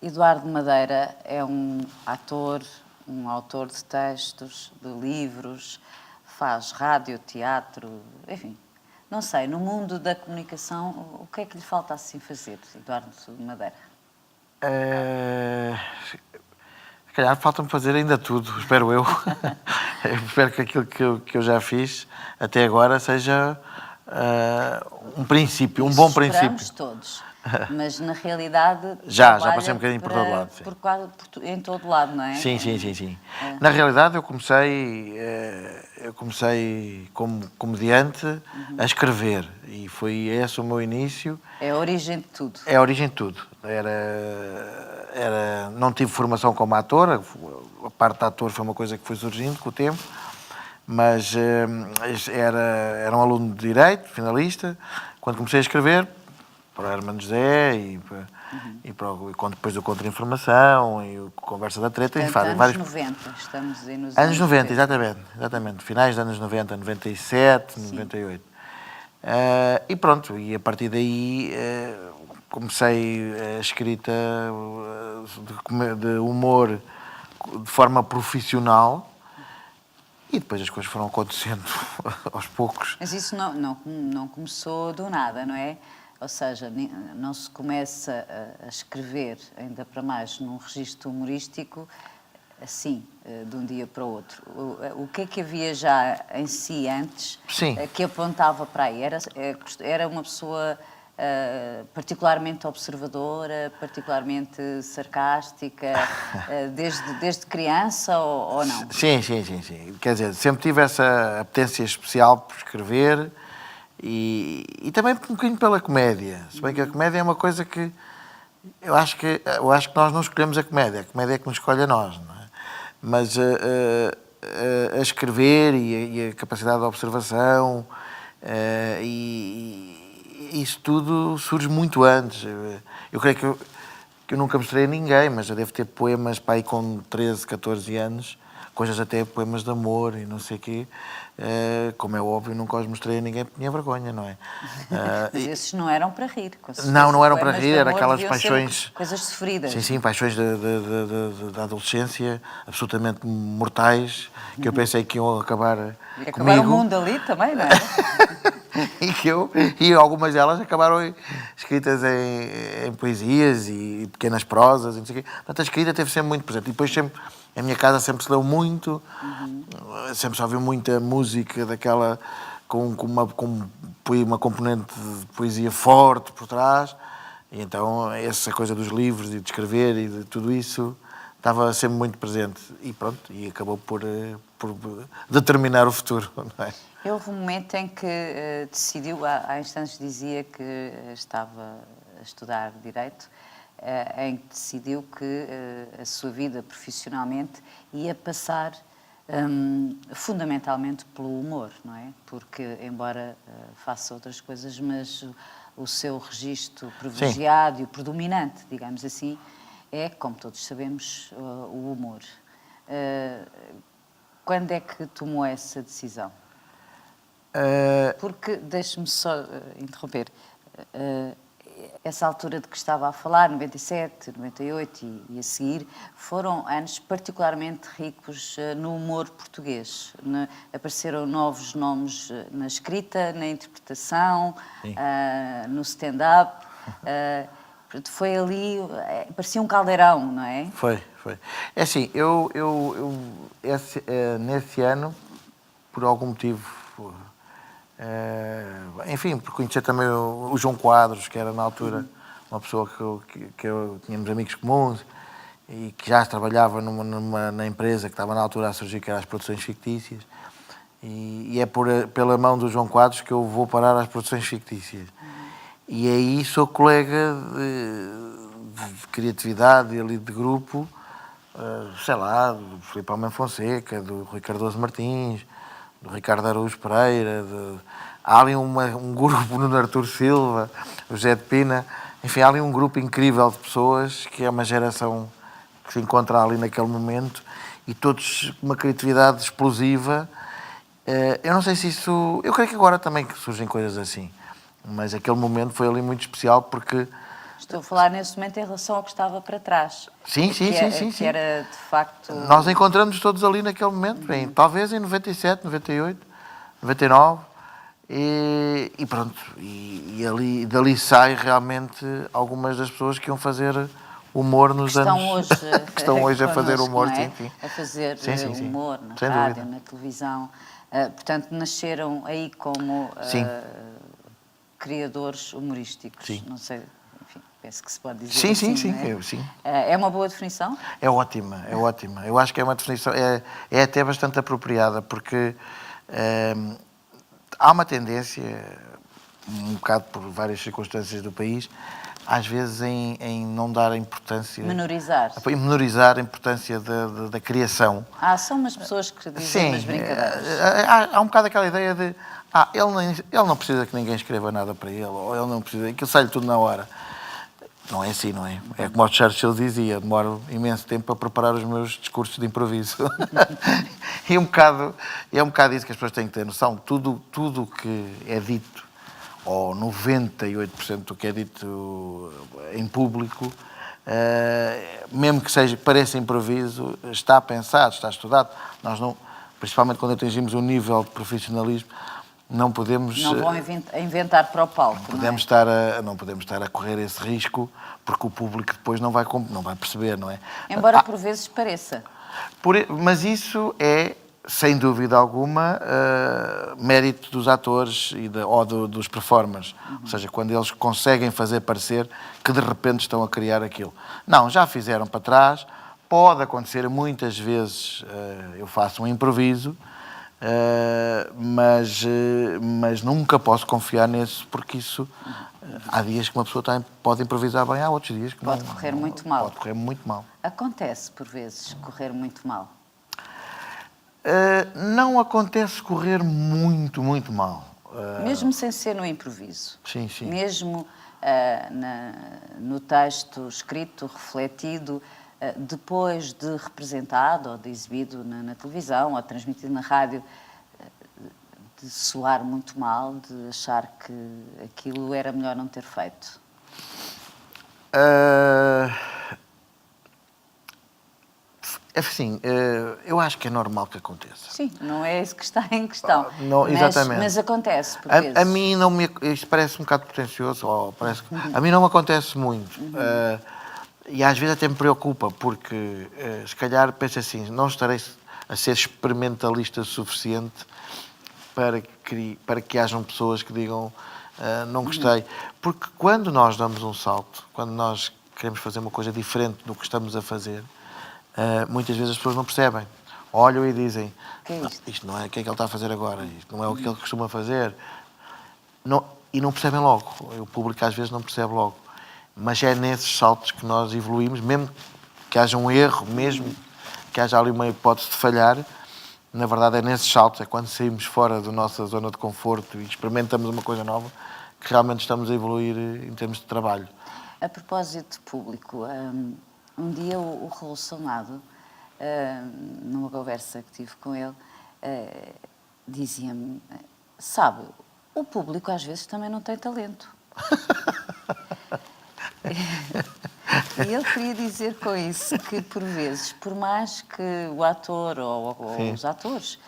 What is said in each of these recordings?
Eduardo Madeira é um ator, um autor de textos, de livros, faz rádio, teatro, enfim. Não sei, no mundo da comunicação, o que é que lhe falta assim fazer, Eduardo Madeira? Se calhar falta-me fazer ainda tudo, espero eu. Eu espero que aquilo que eu já fiz até agora seja um princípio, um bom princípio. Esperamos todos, mas na realidade Já passei um bocadinho por todo lado. Sim. Em todo lado, não é? Sim. Na realidade eu comecei como comediante a escrever e foi esse o meu início. É a origem de tudo. É a origem de tudo. Não tive formação como ator, a parte de ator foi uma coisa que foi surgindo com o tempo, mas era um aluno de Direito, finalista, quando comecei a escrever, para o Hermano José e depois do Contra-Informação e o Conversa da Treta. Portanto, anos 90, estamos aí nos anos 90, exatamente. Finais dos anos 90, 97, sim. 98. E pronto, e a partir daí comecei a escrita de humor de forma profissional e depois as coisas foram acontecendo aos poucos. Mas isso não começou do nada, não é? Ou seja, não se começa a escrever, ainda para mais num registro humorístico, assim, de um dia para o outro. O que é que havia já em si antes que apontava para aí? Era uma pessoa particularmente observadora, particularmente sarcástica, desde criança ou não? Sim. Quer dizer, sempre tive essa apetência especial por escrever e também um bocadinho pela comédia. Se bem que a comédia é uma coisa que eu acho que nós não escolhemos a comédia é que nos escolhe a nós, não é? Mas a escrever e a capacidade de observação e isso tudo surge muito antes. Eu creio que eu nunca mostrei a ninguém, mas eu devo ter poemas para aí com 13, 14 anos, coisas até poemas de amor e não sei o quê. Como é óbvio, nunca os mostrei a ninguém porque tinha vergonha, não é? Mas esses não eram para rir. Não eram para rir, eram aquelas paixões... Coisas sofridas. Sim, paixões da adolescência, absolutamente mortais, que eu pensei que iam acabar comigo. Acabar o mundo ali também, não é? E algumas delas acabaram escritas em poesias e pequenas prosas, e não sei o quê. Portanto, a escrita teve sempre muito presente. E depois sempre, em minha casa sempre se leu muito, sempre se ouviu muita música daquela com uma componente de poesia forte por trás. E então essa coisa dos livros e de escrever e de tudo isso estava sempre muito presente. E pronto, e acabou por determinar o futuro, não é? Houve um momento em que decidiu, há instantes dizia que estava a estudar Direito, em que decidiu que a sua vida profissionalmente ia passar fundamentalmente pelo humor, não é? Porque, embora faça outras coisas, mas o seu registro privilegiado e o predominante, digamos assim, é, como todos sabemos, o humor. Quando é que tomou essa decisão? Porque, deixe-me só interromper, essa altura de que estava a falar, 97, 98 e a seguir, foram anos particularmente ricos no humor português. Apareceram novos nomes na escrita, na interpretação, no stand-up. Foi ali, parecia um caldeirão, não é? Foi. É assim, nesse ano, por algum motivo, enfim, por conhecer também o João Quadros, que era na altura uma pessoa que eu tínhamos amigos comuns e que já trabalhava na empresa que estava na altura a surgir, que era as produções fictícias, e é pela mão do João Quadros que eu vou parar às produções fictícias. E aí sou colega de criatividade ali de grupo, sei lá, do Filipe Almeida Fonseca, do Rui Cardoso Martins, do Ricardo Araújo Pereira, há ali um grupo no Artur Silva, o José de Pina, enfim, há ali um grupo incrível de pessoas que é uma geração que se encontra ali naquele momento e todos com uma criatividade explosiva. Eu não sei se eu creio que agora também surgem coisas assim, mas aquele momento foi ali muito especial porque Estou a falar nesse momento em relação ao que estava para trás. Sim, sim, sim, sim, Que sim. era, de facto... Nós encontramos todos ali naquele momento, talvez em 97, 98, 99, e pronto. E ali, dali sai realmente algumas das pessoas que iam fazer humor nos anos... Hoje, que estão hoje a fazer connosco, humor, não é? sim, sim. A fazer Sim, sim, sim. humor na Sem rádio, dúvida. na televisão. Portanto, nasceram aí como Sim. criadores humorísticos. Sim. Não sei, enfim, penso que se pode dizer Sim, sim, assim, sim, não é? sim. É uma boa definição? É ótima, é ótima. Eu acho que é uma definição, é até bastante apropriada, porque há uma tendência, um bocado por várias circunstâncias do país, às vezes em não dar importância... Menorizar. Em menorizar a importância da criação. São umas pessoas que dizem umas brincadeiras. Há um bocado aquela ideia de ele não precisa que ninguém escreva nada para ele, ou ele não precisa, aquilo sai-lhe tudo na hora. Não é assim, não é? É como o Churchill dizia, demoro imenso tempo a preparar os meus discursos de improviso. E é um bocado isso que as pessoas têm que ter noção. Tudo o que é dito, ou 98% do que é dito em público, mesmo que pareça improviso, está pensado, está estudado. Nós não, principalmente quando atingimos um nível de profissionalismo, não podemos... Não vão inventar para o palco, não podemos estar a correr esse risco, porque o público depois não vai perceber, não é? Embora por vezes pareça. Mas isso é, sem dúvida alguma, mérito dos atores ou dos performers. Ou seja, quando eles conseguem fazer parecer que de repente estão a criar aquilo. Não, já fizeram para trás. Pode acontecer muitas vezes, eu faço um improviso, mas nunca posso confiar nisso, porque isso... há dias que uma pessoa pode improvisar bem, há outros dias que pode correr muito mal. Pode correr muito mal. Acontece, por vezes, correr muito mal. Não acontece correr muito, muito mal. Mesmo sem ser no improviso. Sim, sim. Mesmo no texto escrito, refletido, depois de representado ou de exibido na televisão ou transmitido na rádio, de soar muito mal, de achar que aquilo era melhor não ter feito? Assim, eu acho que é normal que aconteça. Sim, não é isso que está em questão. Exatamente. Mas acontece, por vezes. A mim não me... Isto parece um bocado pretencioso, a mim não me acontece muito. E às vezes até me preocupa, porque se calhar penso assim, não estarei a ser experimentalista suficiente para que hajam pessoas que digam não gostei. Porque quando nós damos um salto, quando nós queremos fazer uma coisa diferente do que estamos a fazer, muitas vezes as pessoas não percebem. Olham e dizem, isto não é o que é que ele está a fazer agora, isto não é o que ele costuma fazer. E não percebem logo. O público às vezes não percebe logo. Mas é nesses saltos que nós evoluímos, mesmo que haja um erro, mesmo que haja ali uma hipótese de falhar, na verdade é nesses saltos, é quando saímos fora da nossa zona de conforto e experimentamos uma coisa nova, que realmente estamos a evoluir em termos de trabalho. A propósito de público, um dia o Raul Sonado, numa conversa que tive com ele, dizia-me, sabe, o público às vezes também não tem talento. E ele queria dizer com isso que, por vezes, por mais que o ator ou os atores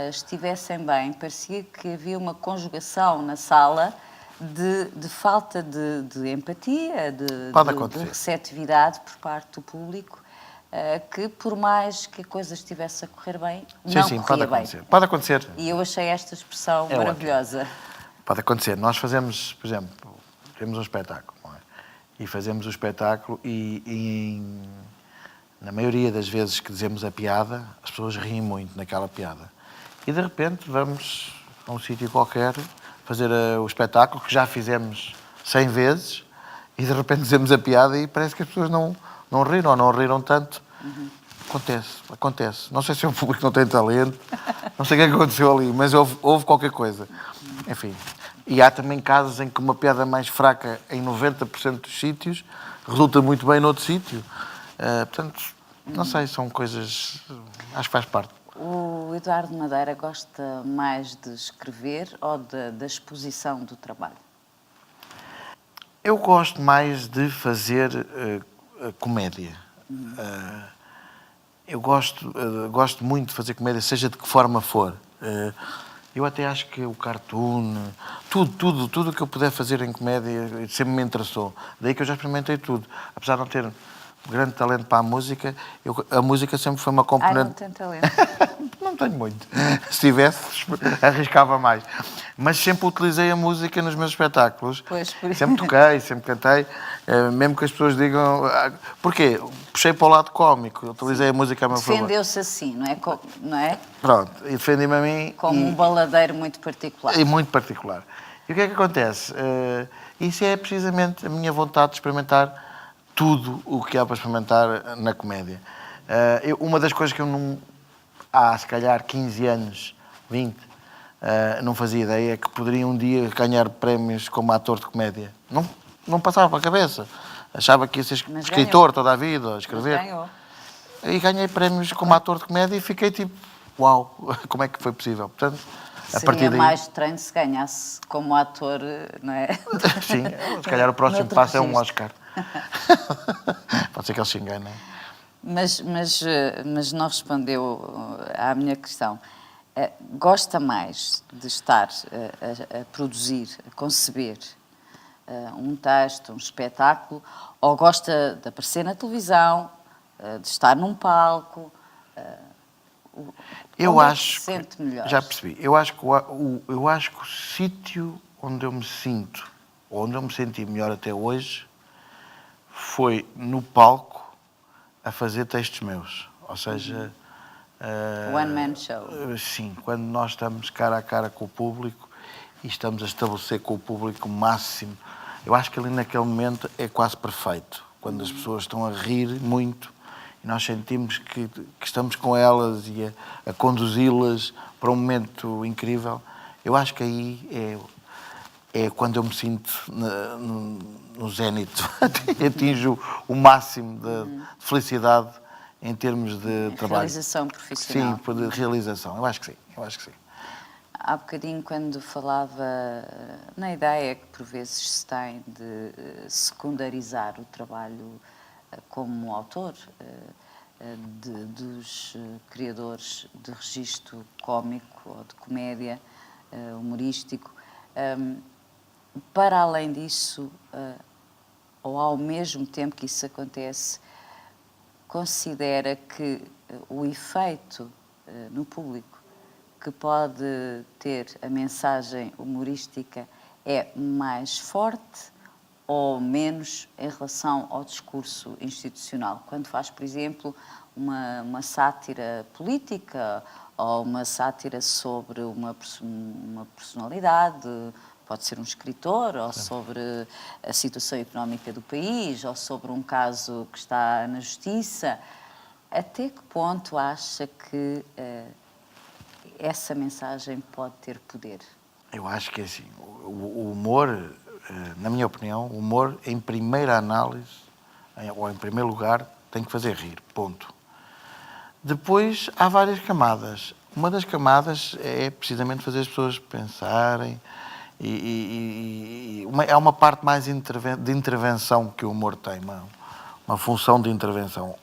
estivessem bem, parecia que havia uma conjugação na sala de falta de empatia, de receptividade por parte do público, que por mais que a coisa estivesse a correr bem, não corria bem. Pode acontecer. E eu achei esta expressão maravilhosa. Ótimo. Pode acontecer. Nós fazemos, por exemplo, temos um espetáculo, não é? E fazemos o espetáculo e na maioria das vezes que dizemos a piada, as pessoas riem muito naquela piada. E de repente vamos a um sítio qualquer fazer o espetáculo que já fizemos 100 vezes e de repente dizemos a piada e parece que as pessoas não riram ou não riram tanto. Acontece. Não sei se o público não tem talento, não sei o que é que aconteceu ali, mas houve qualquer coisa. Enfim. E há também casos em que uma piada mais fraca em 90% dos sítios resulta muito bem noutro sítio. Portanto, não sei, são coisas... Acho que faz parte. O Eduardo Madeira gosta mais de escrever ou da exposição do trabalho? Eu gosto mais de fazer comédia. Eu gosto muito de fazer comédia, seja de que forma for. Eu até acho que o cartoon, tudo o que eu puder fazer em comédia sempre me interessou. Daí que eu já experimentei tudo. Apesar de não ter grande talento para a música, a música sempre foi uma Ai, não componente... tem talento. Não tenho muito. Se tivesse, arriscava mais. Mas sempre utilizei a música nos meus espetáculos. Pois, por isso. Sempre toquei, sempre cantei. Mesmo que as pessoas digam... Porquê? Puxei para o lado cómico. Utilizei a música a meu favor. Defendeu-se assim, não é? Não é? Pronto. E defendi-me a mim. Como um baladeiro muito particular. E muito particular. E o que é que acontece? Isso é precisamente a minha vontade de experimentar tudo o que há para experimentar na comédia. Uma das coisas que eu não... Há, se calhar, 15 anos, 20, não fazia ideia que poderia um dia ganhar prémios como ator de comédia. Não passava para a cabeça. Achava que ia ser escritor toda a vida, a escrever. Mas ganhou. E ganhei prémios como ator de comédia e fiquei tipo, uau, como é que foi possível? Portanto, a partir Seria daí... mais estranho se ganhasse como ator, não é? Sim, se calhar o próximo Noutro passo é um registro. Oscar. Pode ser que eles se enganem. Mas não respondeu à minha questão. Gosta mais de estar a produzir, a conceber um texto, um espetáculo, ou gosta de aparecer na televisão, de estar num palco? Eu Onde é que acho se sente melhor? Já percebi. Eu acho que o sítio onde eu me sinto, onde eu me senti melhor até hoje, foi no palco a fazer textos meus. Ou seja... One man show. Sim, quando nós estamos cara a cara com o público e estamos a estabelecer com o público o máximo. Eu acho que ali naquele momento é quase perfeito. Quando as pessoas estão a rir muito e nós sentimos que estamos com elas e a conduzi-las para um momento incrível, eu acho que aí é quando eu me sinto no zénite. Atinjo o máximo de felicidade em termos de trabalho. Realização profissional. Sim, de realização. Eu acho que sim. Há bocadinho, quando falava na ideia que por vezes se tem de secundarizar o trabalho como autor dos criadores de registro cómico ou de comédia humorístico, para além disso, ou ao mesmo tempo que isso acontece, considera que o efeito no público que pode ter a mensagem humorística é mais forte ou menos em relação ao discurso institucional? Quando faz, por exemplo, uma sátira política ou uma sátira sobre uma personalidade, pode ser um escritor, ou sobre a situação económica do país, ou sobre um caso que está na justiça, até que ponto acha que essa mensagem pode ter poder? Eu acho que é assim. O humor, na minha opinião, o humor, em primeira análise, ou em primeiro lugar, tem que fazer rir. Ponto. Depois, há várias camadas. Uma das camadas é precisamente fazer as pessoas pensarem. É uma parte mais de intervenção que o humor tem, uma função de intervenção.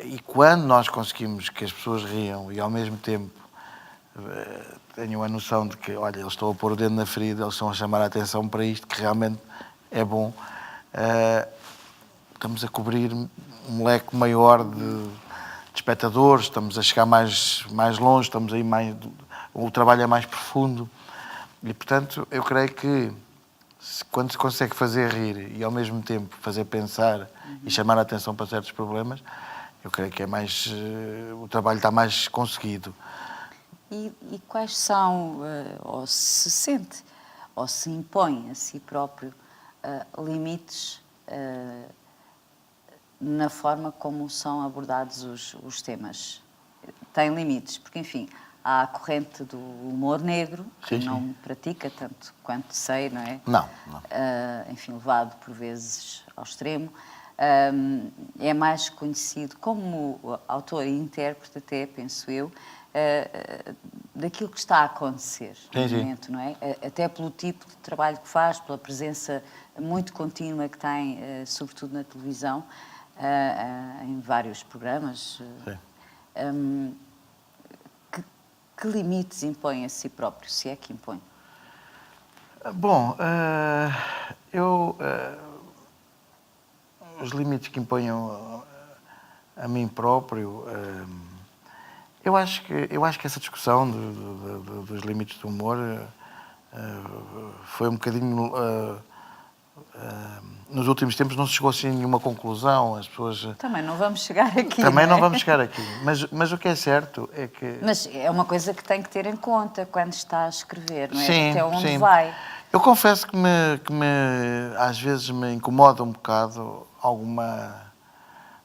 E quando nós conseguimos que as pessoas riam e, ao mesmo tempo, tenham a noção de que, olha, eles estão a pôr o dedo na ferida, eles estão a chamar a atenção para isto, que realmente é bom, estamos a cobrir um leque maior de espectadores, estamos a chegar mais longe, o trabalho é mais profundo. E, portanto, eu creio que quando se consegue fazer rir e, ao mesmo tempo, fazer pensar e chamar a atenção para certos problemas, eu creio que o trabalho está mais conseguido. E quais são, ou se sente, ou se impõe a si próprio, limites na forma como são abordados os temas? Tem limites, porque, enfim, há a corrente do humor negro, que Sim. não pratica, tanto quanto sei, não é? Não. Enfim, levado por vezes ao extremo. É mais conhecido como autor e intérprete, até, penso eu, daquilo que está a acontecer no Sim. momento, não é? Até pelo tipo de trabalho que faz, pela presença muito contínua que tem, sobretudo na televisão, em vários programas. Sim. Que limites impõe a si próprio, se é que impõe? Bom, os limites que imponho a mim próprio, eu acho que essa discussão dos limites do humor foi um bocadinho... nos últimos tempos não se chegou assim a nenhuma conclusão, as pessoas... Também não vamos chegar aqui, Também não não é? vamos chegar aqui, mas o que é certo é que... Mas é uma coisa que tem que ter em conta quando está a escrever, não é? Sim, Até onde sim. vai. Eu confesso que às vezes me incomoda um bocado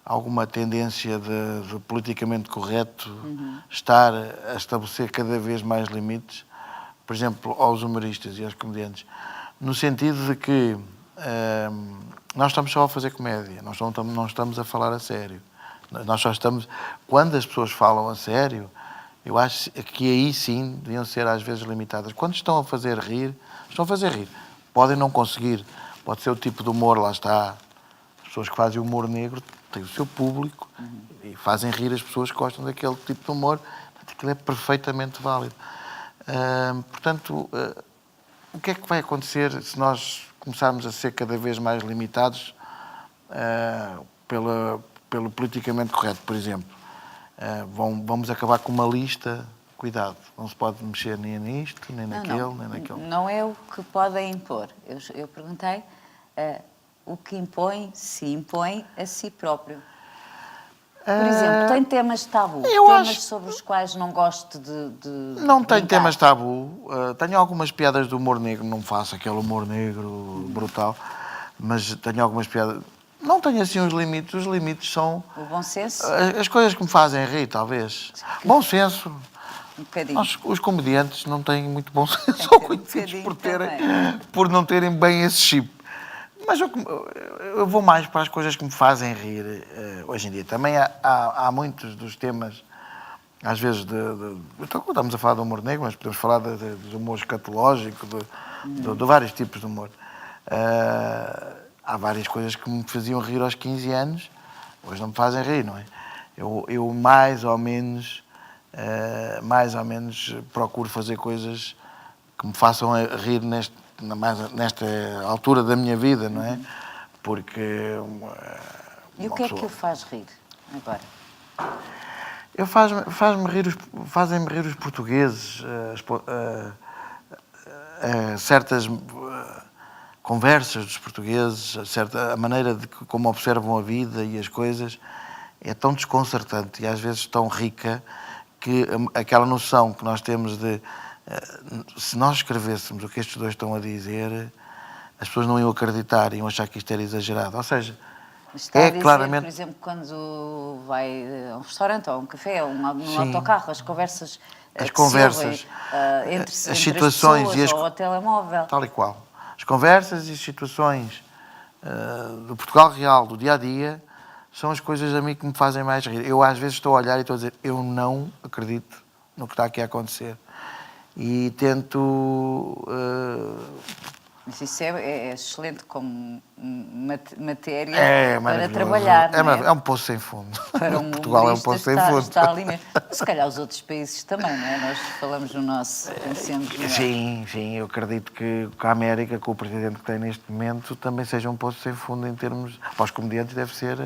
alguma tendência de politicamente correto estar a estabelecer cada vez mais limites, por exemplo, aos humoristas e aos comediantes, no sentido de que nós estamos só a fazer comédia, nós não estamos a falar a sério. Nós só estamos... Quando as pessoas falam a sério, eu acho que aí sim deviam ser às vezes limitadas. Quando estão a fazer rir, estão a fazer rir. Podem não conseguir, pode ser o tipo de humor, lá está. As pessoas que fazem humor negro têm o seu público e fazem rir as pessoas que gostam daquele tipo de humor. Aquilo é perfeitamente válido. Portanto, o que é que vai acontecer se nós começarmos a ser cada vez mais limitados pelo politicamente correto, por exemplo? Vamos acabar com uma lista, cuidado, não se pode mexer nem nisto, nem naquele, nem naquele. Não é o que podem impor. Eu perguntei o que impõe, se impõe a si próprio. Por exemplo, tem temas tabu, temas sobre os quais não gosto de Não tenho brincar. temas tabu. Tenho algumas piadas de humor negro, não faço aquele humor negro brutal, mas tenho algumas piadas... Não tenho assim os limites são... O bom senso? As coisas que me fazem rir, talvez. Bom senso. Um bocadinho. Os comediantes não têm muito bom senso, Tem que são ter um conhecidos bocadinho por não terem bem esse chip. Mas eu vou mais para as coisas que me fazem rir hoje em dia. Também há muitos dos temas, às vezes, então, estamos a falar de humor negro, mas podemos falar de humor escatológico, de vários tipos de humor. Há várias coisas que me faziam rir aos 15 anos, hoje não me fazem rir, não é? Eu mais ou menos procuro fazer coisas que me façam rir nesta altura da minha vida, não é? Porque... E o que é que o faz rir agora? Fazem-me rir os portugueses, certas conversas dos portugueses, a maneira de como observam a vida e as coisas é tão desconcertante e às vezes tão rica que aquela noção que nós temos de se nós escrevêssemos o que estes dois estão a dizer, as pessoas não iam acreditar, iam achar que isto era exagerado. Ou seja, Está a dizer, claramente... por exemplo, quando vai a um restaurante ou a um café ou num autocarro, as conversas entre as situações pessoas, ou ao telemóvel. Tal e qual. As conversas e situações do Portugal real, do dia-a-dia, são as coisas a mim que me fazem mais rir. Eu às vezes estou a olhar e estou a dizer, eu não acredito no que está aqui a acontecer. E tento... Mas isso é excelente como matéria para trabalhar. É um poço sem fundo. Para um Portugal é um poço sem fundo. Está ali mesmo. Se calhar os outros países também, não é? Nós falamos no nosso, conhecemos melhor. Sim, eu acredito que a América, com o presidente que tem neste momento, também seja um poço sem fundo em termos... Para os comediantes deve ser...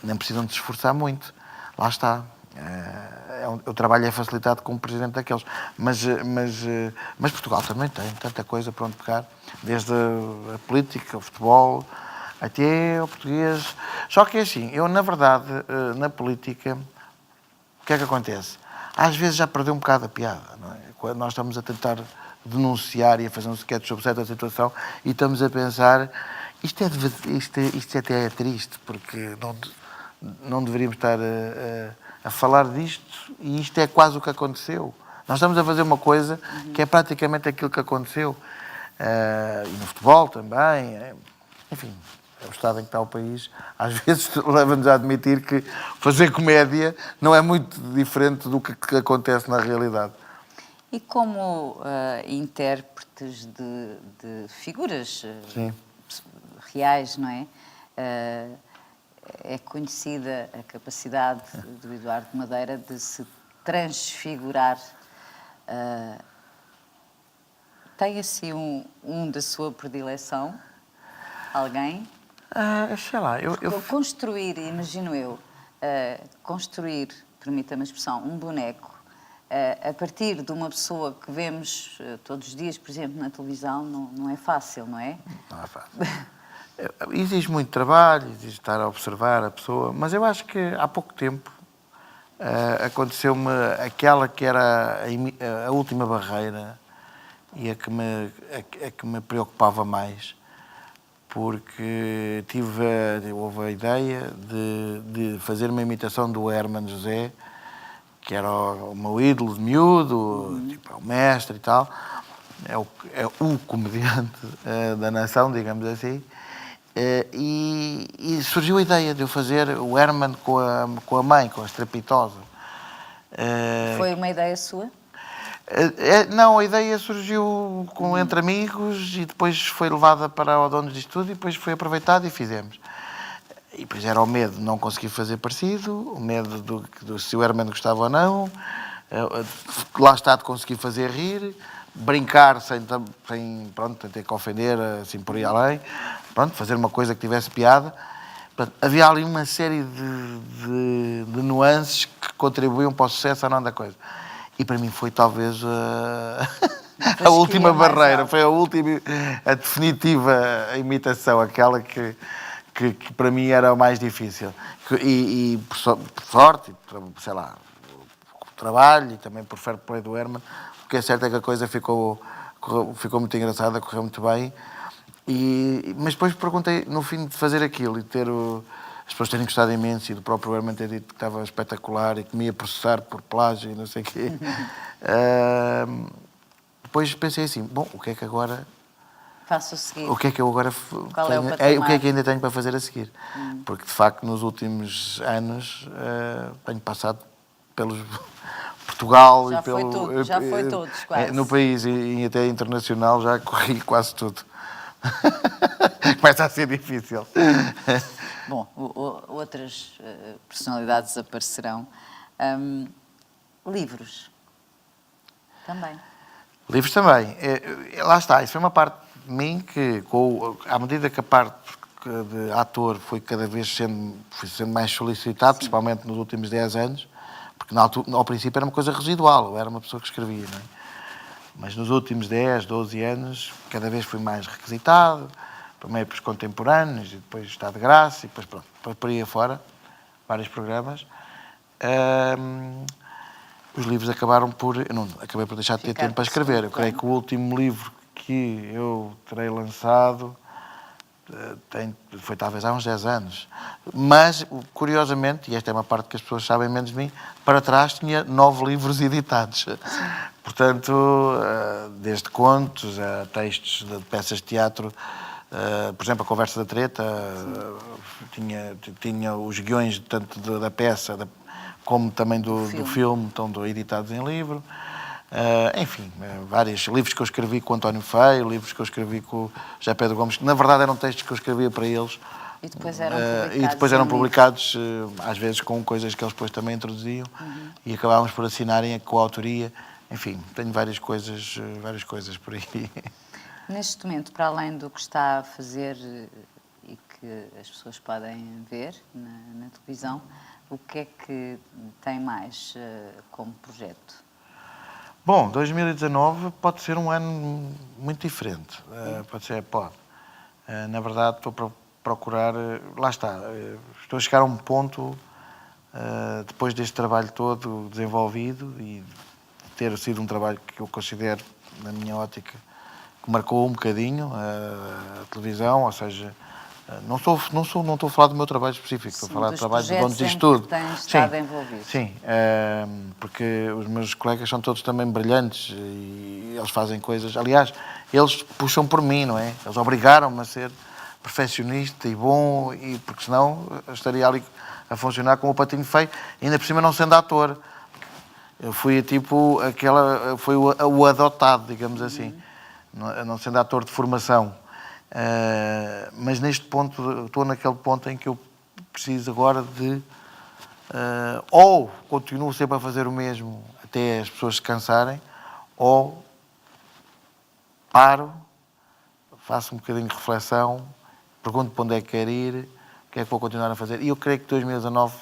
Nem precisam de se esforçar muito. Lá está. O trabalho é facilitado com o presidente daqueles. Mas Portugal também tem tanta coisa para onde pegar, desde a política, o futebol, até o português. Só que é assim, eu na verdade, na política, o que é que acontece? Às vezes já perdeu um bocado a piada, não é? Quando nós estamos a tentar denunciar e a fazer um sketch sobre certa situação e estamos a pensar, isto até é triste, porque não deveríamos estar a falar disto e isto é quase o que aconteceu. Nós estamos a fazer uma coisa que é praticamente aquilo que aconteceu. E no futebol também. Enfim, o estado em que está o país, às vezes leva-nos a admitir que fazer comédia não é muito diferente do que acontece na realidade. E como intérpretes de figuras Sim. reais, não é? É conhecida a capacidade do Eduardo Madeira de se transfigurar. Tem assim um da sua predileção? Alguém? Sei lá, Construir, imagino eu, construir, permita-me a expressão, um boneco a partir de uma pessoa que vemos todos os dias, por exemplo, na televisão, não é fácil, não é? Não é fácil. Exige muito trabalho, exige estar a observar a pessoa, mas eu acho que há pouco tempo aconteceu-me aquela que era a última barreira e a que me preocupava mais, porque houve a ideia de fazer uma imitação do Hermano José, que era o meu ídolo de miúdo, tipo, é o mestre e tal, é o comediante da nação, digamos assim, e surgiu a ideia de eu fazer o Herman com a mãe, com a Estrepitosa. Foi uma ideia sua? Não, a ideia surgiu entre amigos e depois foi levada para o dono de estúdio e depois foi aproveitada e fizemos. E depois era o medo de não conseguir fazer parecido, o medo do se o Herman gostava ou não, lá está de conseguir fazer rir, brincar sem pronto, ter que ofender, assim por aí além, pronto, fazer uma coisa que tivesse piada. Portanto, havia ali uma série de nuances que contribuíam para o sucesso ou não da coisa. E para mim foi talvez a última barreira, foi a definitiva imitação, aquela que para mim era o mais difícil. E por sorte, sei lá, por trabalho e também por fair play do Herman, o que é certo é que a coisa ficou muito engraçada, correu muito bem. Mas depois perguntei, no fim de fazer aquilo e as pessoas terem gostado imenso e do próprio Herman ter dito que estava espetacular e que me ia processar por plágio e não sei o quê, depois pensei assim, bom, o que é que agora... Faço o seguinte. O que é que eu agora Qual é o o patamar? que é que ainda tenho para fazer a seguir? Porque, de facto, nos últimos anos tenho passado pelos Portugal Já e foi pelo... tudo, já foi todos, quase. No país e até internacional já corri quase tudo. Começa a ser difícil. Bom, outras personalidades aparecerão. Livros. Também. Livros também. Lá está, isso foi uma parte de mim que, à medida que a parte de ator foi cada vez sendo mais solicitado, principalmente nos últimos 10 anos, porque ao princípio era uma coisa residual, eu era uma pessoa que escrevia, não é? Mas nos últimos 10, 12 anos, cada vez fui mais requisitado, primeiro pelos contemporâneos, e depois está de graça, e depois pronto, por aí afora, vários programas. Os livros acabaram por... acabei por deixar de ter tempo para escrever. Eu creio que o último livro que eu terei lançado foi talvez há uns 10 anos. Mas, curiosamente, e esta é uma parte que as pessoas sabem menos de mim, para trás tinha 9 livros editados. Portanto, desde contos a textos de peças de teatro, por exemplo, a Conversa da Treta, tinha os guiões tanto da peça como também do filme, estão editados em livro. Enfim, vários livros que eu escrevi com o António Feio, livros que eu escrevi com o José Pedro Gomes, que na verdade eram textos que eu escrevia para eles. E depois eram publicados, às vezes com coisas que eles depois também introduziam, e acabávamos por assinarem a coautoria. Enfim, tenho várias coisas por aí. Neste momento, para além do que está a fazer e que as pessoas podem ver na televisão, o que é que tem mais como projeto? Bom, 2019 pode ser um ano muito diferente. Pode. Na verdade, estou a procurar... Lá está. Estou a chegar a um ponto, depois deste trabalho todo desenvolvido e ter sido um trabalho que eu considero, na minha ótica, que marcou um bocadinho a televisão, ou seja... Não estou a falar do meu trabalho específico, estou a falar do trabalho de donos de estúdio. Sim, porque os meus colegas são todos também brilhantes e eles fazem coisas... Aliás, eles puxam por mim, não é? Eles obrigaram-me a ser perfeccionista e bom, e porque senão estaria ali a funcionar como o patinho feio, ainda por cima não sendo ator. Eu fui tipo foi o adotado, digamos assim, não sendo ator de formação. Mas neste ponto, estou naquele ponto em que eu preciso agora de ou continuo sempre a fazer o mesmo até as pessoas se cansarem, ou paro, faço um bocadinho de reflexão, pergunto para onde é que quero ir, o que é que vou continuar a fazer. E eu creio que 2019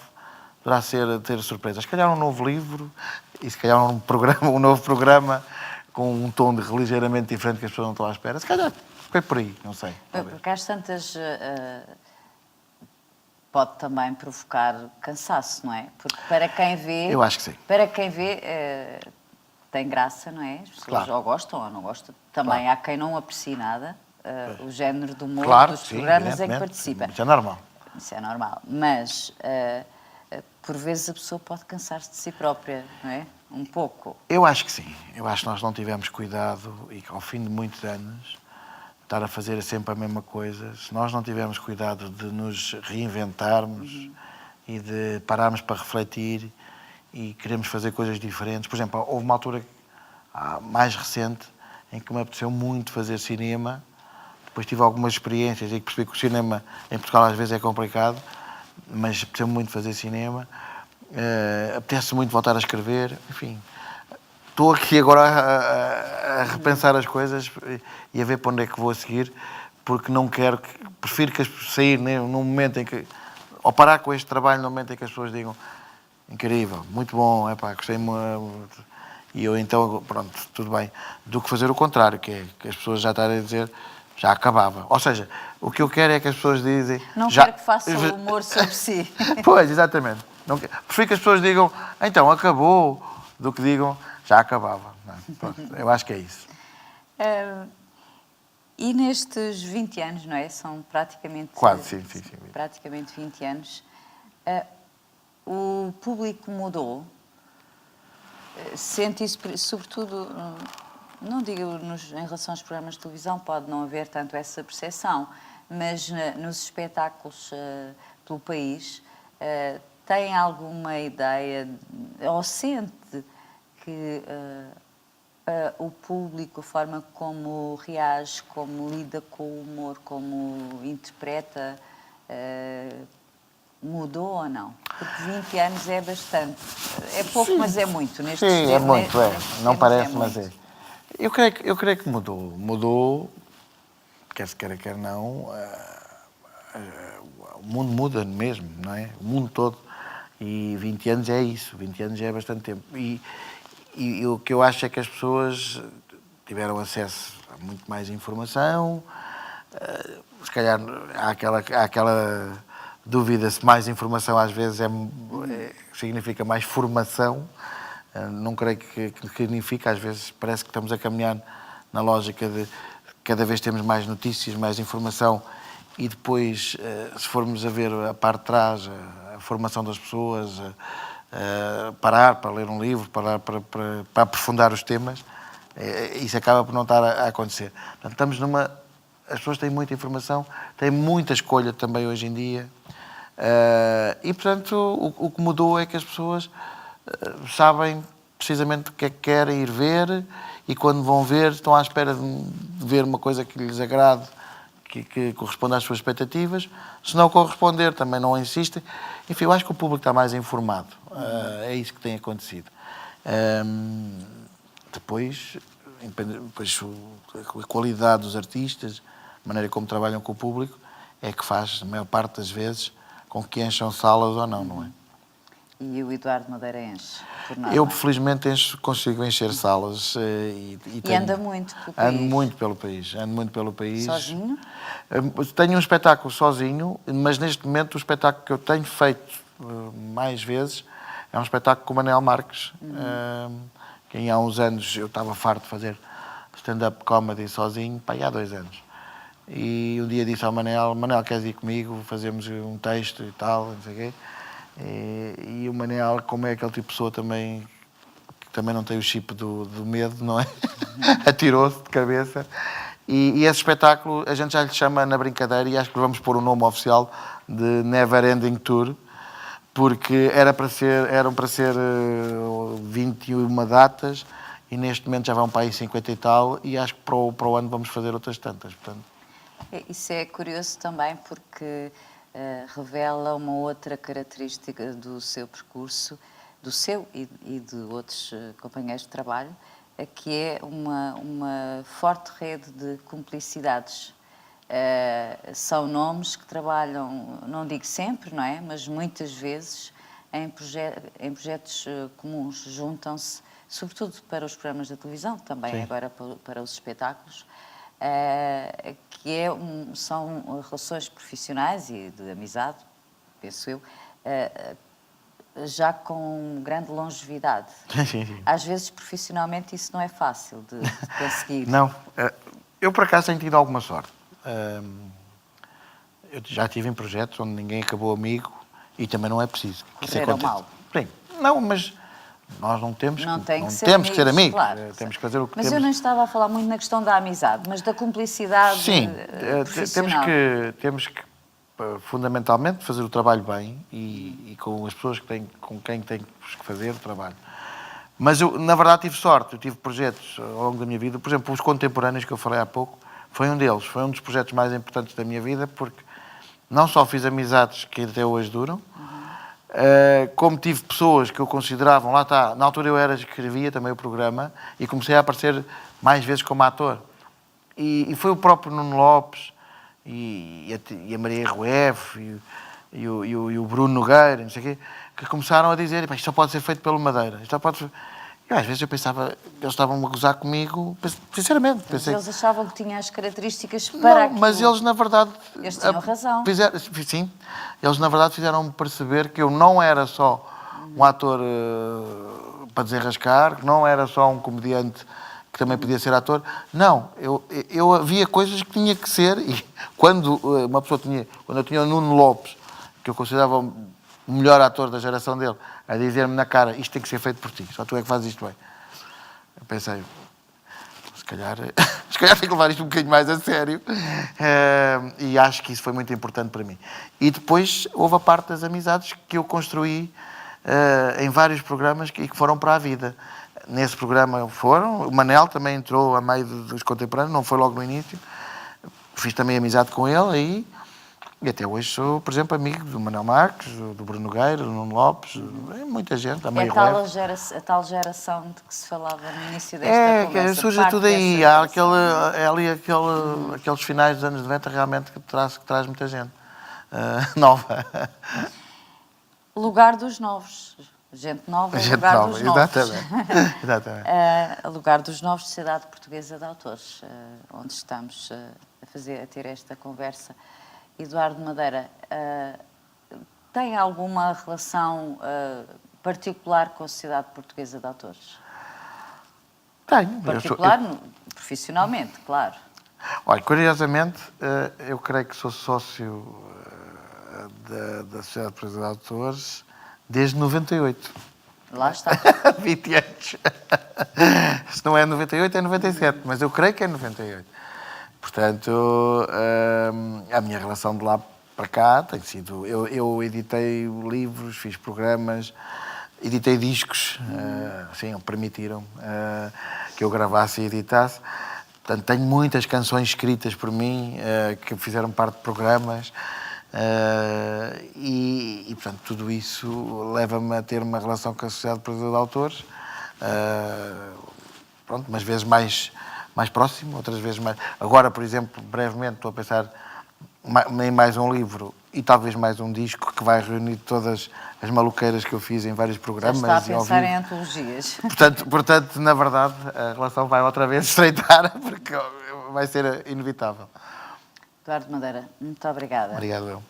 poderá ter surpresas. Se calhar um novo livro e se calhar um novo programa com um tom ligeiramente diferente que as pessoas não estão à espera. Se calhar foi por aí, não sei. Porque às tantas pode também provocar cansaço, não é? Porque para quem vê... Eu acho que sim. Para quem vê tem graça, não é? As pessoas Claro. ou gostam ou não gostam. Também Claro. há quem não aprecie nada o género do humor Claro, dos sim, programas em que evidentemente. participa. Isso é normal. Isso é normal. Mas, por vezes, a pessoa pode cansar-se de si própria, não é? Um pouco. Eu acho que sim. Eu acho que nós não tivemos cuidado e que ao fim de muitos anos estar a fazer sempre a mesma coisa, se nós não tivermos cuidado de nos reinventarmos e de pararmos para refletir e queremos fazer coisas diferentes. Por exemplo, houve uma altura mais recente em que me apeteceu muito fazer cinema. Depois tive algumas experiências e que percebi que o cinema em Portugal às vezes é complicado, mas apeteceu muito fazer cinema. Apetece muito voltar a escrever, enfim. Estou aqui agora a repensar as coisas e a ver para onde é que vou a seguir, porque não quero prefiro que sair num momento em que, ou parar com este trabalho no momento em que as pessoas digam incrível, muito bom, gostei muito, e eu então, pronto, tudo bem, do que fazer o contrário, que é que as pessoas já estarem a dizer já acabava. Ou seja, o que eu quero é que as pessoas dizem... Não quero que faça o humor sobre si. Pois, exatamente. Prefiro que as pessoas digam, então, acabou, do que digam, já acabava. Pronto, eu acho que é isso. E nestes 20 anos, não é? São praticamente... Quase, sim. Praticamente 20 anos. O público mudou. Sente isso, sobretudo... Não digo em relação aos programas de televisão, pode não haver tanto essa percepção, mas nos espetáculos pelo país, tem alguma ideia, ou sente que o público, a forma como reage, como lida com o humor, como interpreta, mudou ou não? Porque 20 anos é bastante. É pouco, sim, mas é muito. Nestes sim, é muito, não parece, mas é. Eu creio que mudou. Mudou, quer se queira, quer não, o mundo muda mesmo, não é? O mundo todo. E 20 anos é isso, 20 anos já é bastante tempo. E o que eu acho é que as pessoas tiveram acesso a muito mais informação, se calhar há aquela dúvida se mais informação às vezes significa mais formação. Não creio que significa, às vezes parece que estamos a caminhar na lógica de cada vez temos mais notícias, mais informação e depois, se formos a ver a parte de trás, a formação das pessoas, parar para ler um livro, parar para aprofundar os temas, isso acaba por não estar a acontecer. Portanto, estamos as pessoas têm muita informação, têm muita escolha também hoje em dia e, portanto, o que mudou é que as pessoas sabem precisamente o que é que querem ir ver e quando vão ver estão à espera de ver uma coisa que lhes agrade, que corresponda às suas expectativas. Se não corresponder, também não insistem. Enfim, eu acho que o público está mais informado. É isso que tem acontecido. Depois a qualidade dos artistas, a maneira como trabalham com o público, é que faz, a maior parte das vezes, com que encham salas ou não é? E o Eduardo Madeira enche, por nada. Eu, felizmente, consigo encher salas. E anda muito pelo país? Ando muito pelo país. Sozinho? Tenho um espetáculo sozinho, mas neste momento o espetáculo que eu tenho feito mais vezes é um espetáculo com o Manel Marques, que há uns anos eu estava farto de fazer stand-up comedy sozinho, há 2 anos. E um dia disse ao Manel, queres ir comigo, fazemos um texto e tal, não sei o quê. E o Manel, como é aquele tipo de pessoa também que também não tem o chip do medo, não é? Atirou-se de cabeça E esse espetáculo a gente já lhe chama na brincadeira, e acho que vamos pôr o nome oficial de Never Ending Tour, porque eram para ser 21 datas, e neste momento já vão para aí 50 e tal, e acho que para o ano vamos fazer outras tantas. Portanto. Isso é curioso também porque revela uma outra característica do seu percurso, do seu e de outros companheiros de trabalho, que é uma forte rede de cumplicidades. São nomes que trabalham, não digo sempre, não é? Mas muitas vezes em projetos comuns, juntam-se, sobretudo para os programas da televisão, também Sim. agora para os espetáculos, que são relações profissionais e de amizade, penso eu, já com grande longevidade. Sim. Às vezes, profissionalmente, isso não é fácil de conseguir. Não, eu por acaso tenho tido alguma sorte. Eu já estive em projetos onde ninguém acabou amigo e também não é preciso que isso Correram aconteça. mal. Sim, não, mas nós não temos que ser amigos. Claro. Temos que fazer o que mas temos. eu não estava a falar muito na questão da amizade, mas da cumplicidade profissional. temos que fundamentalmente fazer o trabalho bem e com as pessoas com quem temos que fazer o trabalho. Mas eu, na verdade, tive sorte. Eu tive projetos ao longo da minha vida. Por exemplo, os contemporâneos que eu falei há pouco, foi um deles. Foi um dos projetos mais importantes da minha vida, porque não só fiz amizades que até hoje duram, como tive pessoas que eu consideravam, lá está, na altura eu escrevia também o programa e comecei a aparecer mais vezes como ator. E foi o próprio Nuno Lopes e a Maria Rueff e o Bruno Nogueira, não sei o quê, que começaram a dizer, isto só pode ser feito pelo Madeira. Isto só pode ser... E às vezes eu pensava, eles estavam a gozar comigo, sinceramente. Mas eles achavam que tinha as características para aquilo. Mas eles, na verdade... Eles tinham razão. Sim, eles, na verdade, fizeram-me perceber que eu não era só um ator para desenrascar, que não era só um comediante que também podia ser ator. Não, eu havia coisas que tinha que ser, e quando uma pessoa quando eu tinha o Nuno Lopes, que eu considerava o melhor ator da geração dele, a dizer-me na cara, isto tem que ser feito por ti, só tu é que fazes isto bem. Eu pensei, se calhar tenho que levar isto um bocadinho mais a sério. E acho que isso foi muito importante para mim. E depois houve a parte das amizades que eu construí em vários programas e que foram para a vida. Nesse programa o Manel também entrou a meio dos contemporâneos, não foi logo no início. Fiz também amizade com ele aí. E até hoje sou, por exemplo, amigo do Manuel Marques, do Bruno Nogueira, do Nuno Lopes, muita gente. A tal geração de que se falava no início desta conversa. Surge tudo aí. Há ali aqueles finais dos anos 90 realmente que traz muita gente nova. Lugar dos novos. Gente nova, lugar dos novos. Exatamente. Lugar dos novos, Sociedade Portuguesa de Autores, onde estamos a ter esta conversa. Eduardo Madeira, tem alguma relação particular com a Sociedade Portuguesa de Autores? Tenho. Particular, profissionalmente, claro. Olha, curiosamente, eu creio que sou sócio da Sociedade Portuguesa de Autores desde 98. Lá está. 20 anos. Se não é 98, é 97, mas eu creio que é 98. Portanto, a minha relação de lá para cá tem sido... Eu editei livros, fiz programas, editei discos, sim, permitiram que eu gravasse e editasse. Portanto, tenho muitas canções escritas por mim, que fizeram parte de programas, portanto, tudo isso leva-me a ter uma relação com a Sociedade Portuguesa de Autores, pronto, umas vezes mais próximo, outras vezes mais... Agora, por exemplo, brevemente, estou a pensar em mais um livro e talvez mais um disco que vai reunir todas as maluqueiras que eu fiz em vários programas. Já está a pensar em antologias. Portanto, na verdade, a relação vai outra vez estreitar, porque vai ser inevitável. Eduardo Madeira, muito obrigada. Obrigado, eu.